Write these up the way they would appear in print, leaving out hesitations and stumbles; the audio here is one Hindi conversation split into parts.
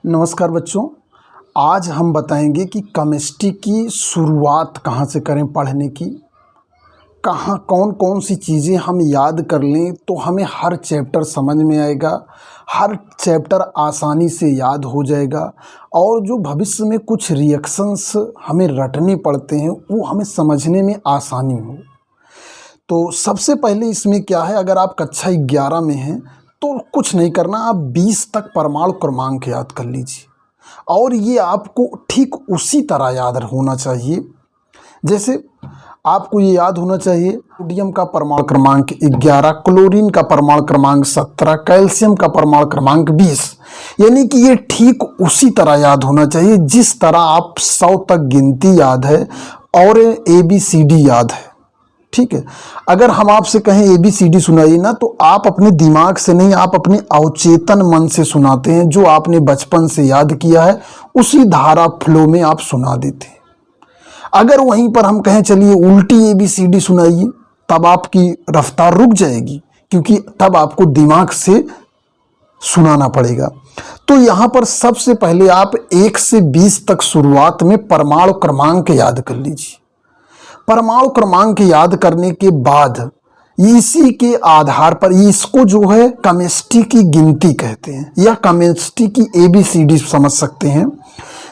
नमस्कार बच्चों। आज हम बताएंगे कि केमिस्ट्री की शुरुआत कहाँ से करें पढ़ने की, कहाँ कौन कौन सी चीज़ें हम याद कर लें तो हमें हर चैप्टर समझ में आएगा, हर चैप्टर आसानी से याद हो जाएगा और जो भविष्य में कुछ रिएक्शंस हमें रटने पड़ते हैं वो हमें समझने में आसानी हो। तो सबसे पहले इसमें क्या है, अगर आप कक्षा 11 में हैं तो कुछ नहीं करना, आप 20 तक परमाणु क्रमांक याद कर लीजिए और ये आपको ठीक उसी तरह याद होना चाहिए जैसे आपको ये याद होना चाहिए सोडियम का परमाणु क्रमांक 11, क्लोरीन का परमाणु क्रमांक 17, कैल्शियम का परमाणु क्रमांक 20। यानी कि ये ठीक उसी तरह याद होना चाहिए जिस तरह आप 100 तक गिनती याद है और ABCD याद है। ठीक है, अगर हम आपसे कहें ABCD सुनाइए ना तो आप अपने दिमाग से नहीं, आप अपने अवचेतन मन से सुनाते हैं। जो आपने बचपन से याद किया है उसी धारा फ्लो में आप सुना देते हैं। अगर वहीं पर हम कहें चलिए उल्टी ABCD सुनाइए, तब आपकी रफ्तार रुक जाएगी क्योंकि तब आपको दिमाग से सुनाना पड़ेगा। तो यहाँ पर सबसे पहले आप 1 से 20 तक शुरुआत में परमाणु क्रमांक याद कर लीजिए। परमाणु क्रमांक याद करने के बाद इसी के आधार पर इसको जो है केमिस्ट्री की गिनती कहते हैं या केमिस्ट्री की ABCD समझ सकते हैं।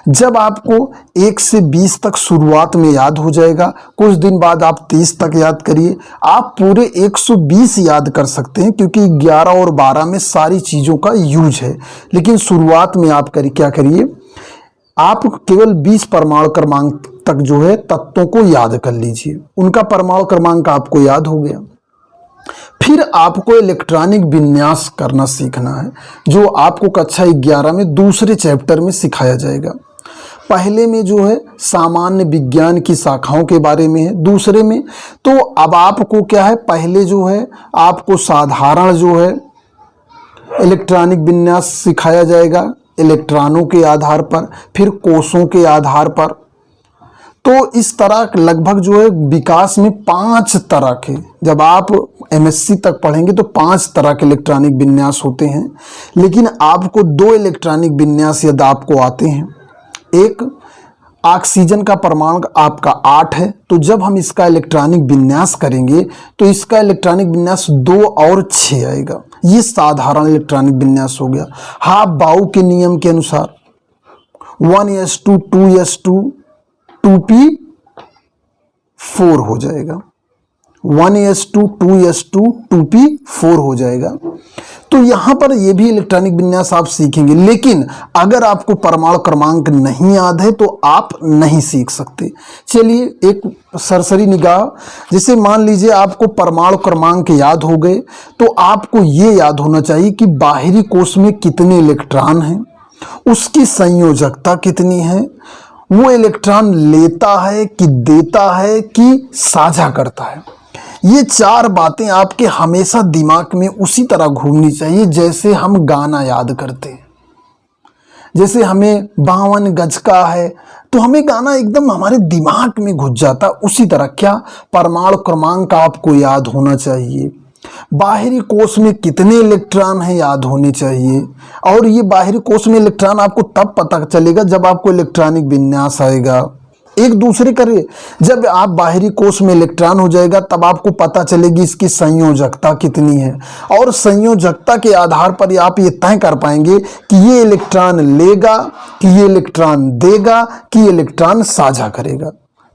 जब आपको 1 से 20 तक शुरुआत में याद हो जाएगा, कुछ दिन बाद आप 30 तक याद करिए, आप पूरे 120 याद कर सकते हैं क्योंकि 11 और 12 में सारी चीज़ों का यूज है। लेकिन शुरुआत में आप क्या करिए, आप केवल 20 परमाणु क्रमांक तक जो है तत्वों को याद कर लीजिए। उनका परमाणु क्रमांक आपको याद हो गया। फिर आपको इलेक्ट्रॉनिक विन्यास करना सीखना है जो आपको कक्षा 11 में दूसरे चैप्टर में सिखाया जाएगा। पहले में जो है सामान्य विज्ञान की शाखाओं के बारे में है, दूसरे में तो अब आपको क्या है, पहले जो है आपको साधारण जो है इलेक्ट्रॉनिक विन्यास सिखाया जाएगा इलेक्ट्रॉनों के आधार पर, फिर कोषों के आधार पर। तो इस तरह लगभग जो है विकास में 5 तरह के, जब आप MSc तक पढ़ेंगे तो 5 तरह के इलेक्ट्रॉनिक विन्यास होते हैं। लेकिन आपको 2 इलेक्ट्रॉनिक विन्यास यदि आपको आते हैं। एक ऑक्सीजन का परमाणु आपका 8 है, तो जब हम इसका इलेक्ट्रॉनिक विन्यास करेंगे तो इसका इलेक्ट्रॉनिक विन्यास 2 और 6 आएगा। ये साधारण इलेक्ट्रॉनिक विन्यास हो गया। हाफ-बाउ के नियम के अनुसार 1s2 2s2 2p4 हो जाएगा। 1s2 2s2 2p4 हो जाएगा। तो यहाँ पर ये भी इलेक्ट्रॉनिक विन्यास आप सीखेंगे। लेकिन अगर आपको परमाणु क्रमांक नहीं याद है तो आप नहीं सीख सकते। चलिए एक सरसरी निगाह, जैसे मान लीजिए आपको परमाणु क्रमांक याद हो गए तो आपको ये याद होना चाहिए कि बाहरी कोश में कितने इलेक्ट्रॉन हैं, उसकी संयोजकता कितनी है, वो इलेक्ट्रॉन लेता है कि देता है कि साझा करता है। ये 4 बातें आपके हमेशा दिमाग में उसी तरह घूमनी चाहिए जैसे हम गाना याद करते हैं। जैसे हमें 52 गज का है तो हमें गाना एकदम हमारे दिमाग में घुस जाता, उसी तरह क्या परमाणु क्रमांक आपको याद होना चाहिए। बाहरी कोश में कितने इलेक्ट्रॉन हैं याद होने चाहिए। और ये बाहरी कोश में इलेक्ट्रॉन आपको तब पता चलेगा जब आपको इलेक्ट्रॉनिक विन्यास आएगा। एक दूसरे करे, जब आप बाहरी कोश में इलेक्ट्रॉन हो जाएगा तब आपको पता चलेगी इसकी संयोजकता कितनी है और संयोजकता के आधार पर आप ये तय कर पाएंगे कि ये इलेक्ट्रॉन लेगा, कि ये इलेक्ट्रॉन देगा, कि ये इलेक्ट्रॉन साझा करेगा।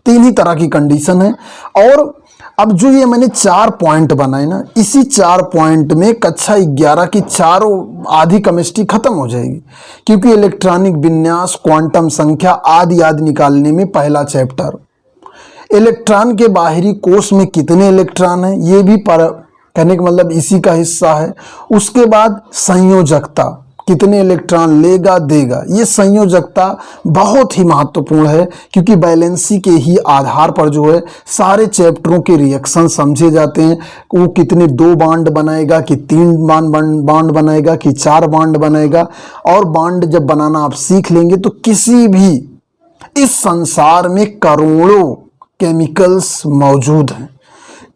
3 ही तरह की कंडीशन है। और अब जो ये मैंने 4 पॉइंट बनाए ना, इसी 4 पॉइंट में कक्षा 11 की चारों आधी केमिस्ट्री खत्म हो जाएगी क्योंकि इलेक्ट्रॉनिक विन्यास, क्वांटम संख्या आदि निकालने में पहला चैप्टर। इलेक्ट्रॉन के बाहरी कोश में कितने इलेक्ट्रॉन हैं ये भी कहने का मतलब इसी का हिस्सा है। उसके बाद संयोजकता, कितने इलेक्ट्रॉन लेगा देगा। ये संयोजकता बहुत ही महत्वपूर्ण है क्योंकि बैलेंसी के ही आधार पर जो है सारे चैप्टरों के रिएक्शन समझे जाते हैं। वो कितने 2 बॉन्ड बनाएगा, कि 3 बॉन्ड बनाएगा, कि 4 बॉन्ड बनाएगा। और बॉन्ड जब बनाना आप सीख लेंगे तो किसी भी इस संसार में करोड़ों केमिकल्स मौजूद हैं,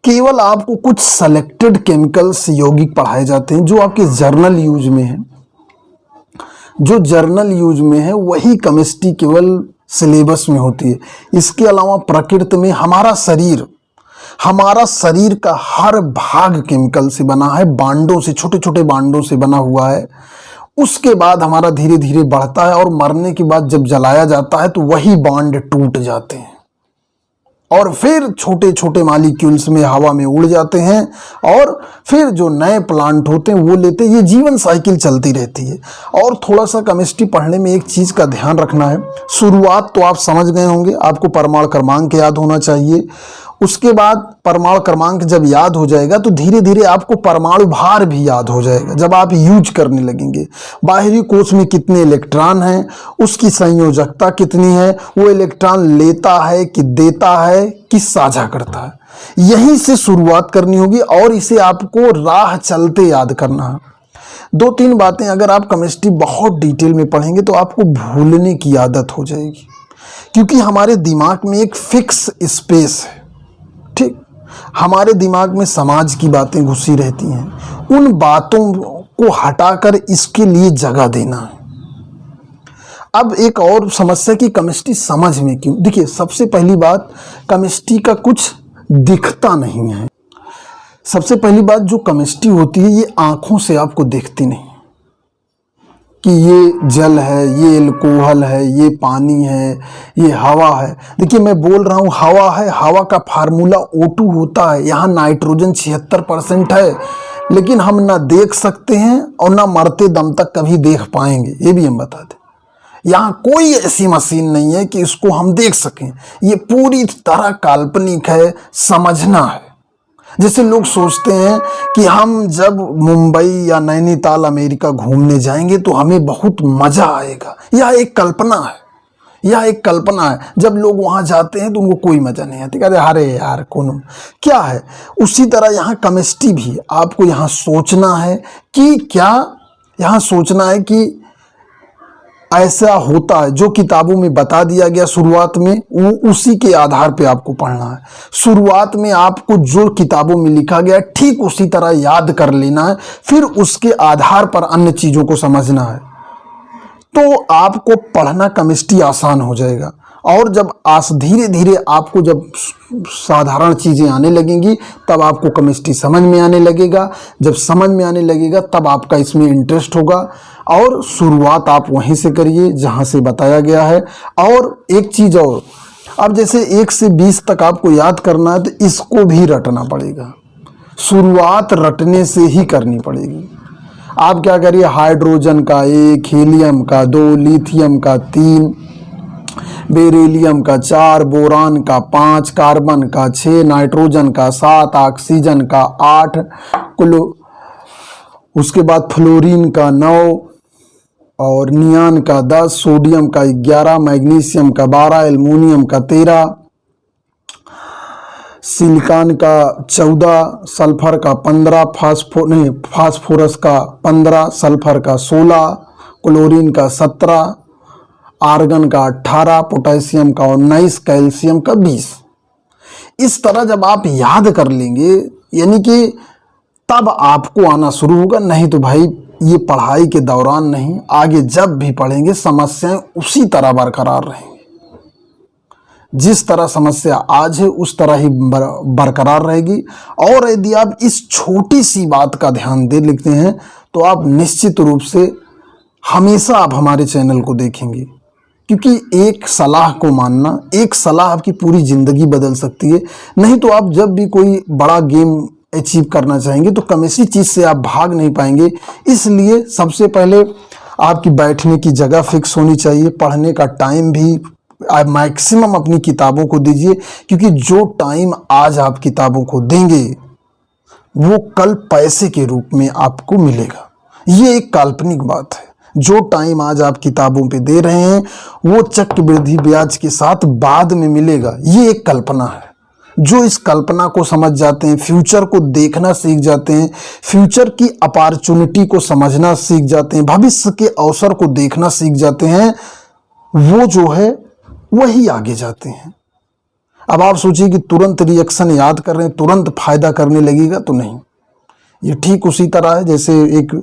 केवल आपको कुछ सेलेक्टेड केमिकल्स यौगिक पढ़ाए जाते हैं जो आपके जर्नल यूज में हैं। जो जर्नल यूज में है वही केमिस्ट्री केवल सिलेबस में होती है। इसके अलावा प्रकृति में हमारा शरीर का हर भाग केमिकल से बना है, बांडों से, छोटे छोटे बांडों से बना हुआ है। उसके बाद हमारा धीरे धीरे बढ़ता है और मरने के बाद जब जलाया जाता है तो वही बांड टूट जाते हैं और फिर छोटे छोटे मॉलिक्यूल्स में हवा में उड़ जाते हैं और फिर जो नए प्लांट होते हैं वो लेते हैं। ये जीवन साइकिल चलती रहती है। और थोड़ा सा केमिस्ट्री पढ़ने में एक चीज़ का ध्यान रखना है। शुरुआत तो आप समझ गए होंगे, आपको परमाणु क्रमांक याद होना चाहिए। उसके बाद परमाणु क्रमांक जब याद हो जाएगा तो धीरे धीरे आपको परमाणु भार भी याद हो जाएगा जब आप यूज करने लगेंगे। बाहरी कोश में कितने इलेक्ट्रॉन हैं, उसकी संयोजकता कितनी है, वो इलेक्ट्रॉन लेता है कि देता है कि साझा करता है। यहीं से शुरुआत करनी होगी और इसे आपको राह चलते याद करना है। 2-3 बातें अगर आप केमिस्ट्री बहुत डिटेल में पढ़ेंगे तो आपको भूलने की आदत हो जाएगी, क्योंकि हमारे दिमाग में एक फिक्स स्पेस है। ठीक, हमारे दिमाग में समाज की बातें घुसी रहती हैं। उन बातों को हटाकर इसके लिए जगह देना है। अब एक और समस्या कि केमिस्ट्री समझ में क्यों। देखिए, सबसे पहली बात, केमिस्ट्री का कुछ दिखता नहीं है। सबसे पहली बात, जो केमिस्ट्री होती है ये आंखों से आपको दिखती नहीं कि ये जल है, ये अल्कोहल है, ये पानी है, ये हवा है। देखिए, मैं बोल रहा हूँ हवा है, हवा का फार्मूला O2 होता है। यहाँ नाइट्रोजन 76% है, लेकिन हम ना देख सकते हैं और ना मरते दम तक कभी देख पाएंगे, ये भी हम बता दें। यहाँ कोई ऐसी मशीन नहीं है कि इसको हम देख सकें। ये पूरी तरह काल्पनिक है, समझना है। जैसे लोग सोचते हैं कि हम जब मुंबई या नैनीताल अमेरिका घूमने जाएंगे तो हमें बहुत मजा आएगा। यह एक कल्पना है, यह एक कल्पना है। जब लोग वहां जाते हैं तो उनको कोई मजा नहीं आती, कहते अरे यार कौन क्या है। उसी तरह यहाँ केमिस्ट्री भी, आपको यहाँ सोचना है कि क्या, यहाँ सोचना है कि ऐसा होता है। जो किताबों में बता दिया गया शुरुआत में, वो उसी के आधार पे आपको पढ़ना है। शुरुआत में आपको जो किताबों में लिखा गया ठीक उसी तरह याद कर लेना है, फिर उसके आधार पर अन्य चीज़ों को समझना है। तो आपको पढ़ना केमिस्ट्री आसान हो जाएगा। और जब धीरे धीरे आपको जब साधारण चीज़ें आने लगेंगी तब आपको केमिस्ट्री समझ में आने लगेगा। जब समझ में आने लगेगा तब आपका इसमें इंटरेस्ट होगा। और शुरुआत आप वहीं से करिए जहाँ से बताया गया है। और एक चीज़ और, अब जैसे 1 से 20 तक आपको याद करना है तो इसको भी रटना पड़ेगा। शुरुआत रटने से ही करनी पड़ेगी। आप क्या करिए, हाइड्रोजन का 1, हीलियम का 2, लिथियम का 3, बेरिलियम का 4, बोरान का 5, कार्बन का 6, नाइट्रोजन का 7, ऑक्सीजन का 8, उसके बाद फ्लोरीन का 9 और नियान का 10, सोडियम का 11, मैग्नीशियम का 12, एल्युमिनियम का 13, सिलिकॉन का 14, सल्फर का 15, फास्फोरस का 15, सल्फर का 16, क्लोरीन का 17, आर्गन का 18, पोटेशियम का 19, कैल्शियम का 20। इस तरह जब आप याद कर लेंगे यानी कि तब आपको आना शुरू होगा। नहीं तो भाई ये पढ़ाई के दौरान नहीं, आगे जब भी पढ़ेंगे समस्याएं उसी तरह बरकरार रहेंगी। जिस तरह समस्या आज है उस तरह ही बरकरार रहेगी। और यदि आप इस छोटी सी बात का ध्यान दे लेते हैं तो आप निश्चित रूप से हमेशा आप हमारे चैनल को देखेंगे, क्योंकि एक सलाह को मानना, एक सलाह आपकी पूरी ज़िंदगी बदल सकती है। नहीं तो आप जब भी कोई बड़ा गेम अचीव करना चाहेंगे तो किसी चीज़ से आप भाग नहीं पाएंगे। इसलिए सबसे पहले आपकी बैठने की जगह फिक्स होनी चाहिए, पढ़ने का टाइम भी आप मैक्सिमम अपनी किताबों को दीजिए, क्योंकि जो टाइम आज आप किताबों को देंगे वो कल पैसे के रूप में आपको मिलेगा। ये एक काल्पनिक बात है। जो टाइम आज आप किताबों पे दे रहे हैं वो चक्रवृद्धि ब्याज के साथ बाद में मिलेगा। ये एक कल्पना है। जो इस कल्पना को समझ जाते हैं, फ्यूचर को देखना सीख जाते हैं, फ्यूचर की अपॉर्चुनिटी को समझना सीख जाते हैं, भविष्य के अवसर को देखना सीख जाते हैं, वो जो है वही आगे जाते हैं। अब आप सोचिए कि तुरंत रिएक्शन याद कर रहे हैं, तुरंत फायदा करने लगेगा तो नहीं। ये ठीक उसी तरह है जैसे एक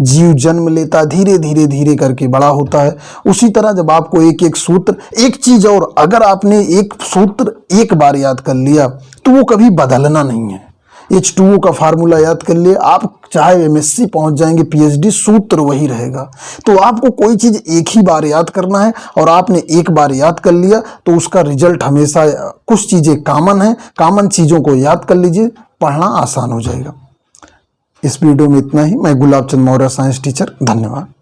जीव जन्म लेता है, धीरे धीरे धीरे करके बड़ा होता है। उसी तरह जब आपको एक एक सूत्र, एक चीज और, अगर आपने एक सूत्र एक बार याद कर लिया तो वो कभी बदलना नहीं है। H2O का फार्मूला याद कर लिए, आप चाहे MSc पहुंच जाएंगे, PhD, सूत्र वही रहेगा। तो आपको कोई चीज एक ही बार याद करना है, और आपने एक बार याद कर लिया तो उसका रिजल्ट हमेशा, कुछ चीजें कॉमन है, कॉमन चीजों को याद कर लीजिए, पढ़ना आसान हो जाएगा। इस वीडियो में इतना ही। मैं गुलाब चंद मौर्य, साइंस टीचर। धन्यवाद।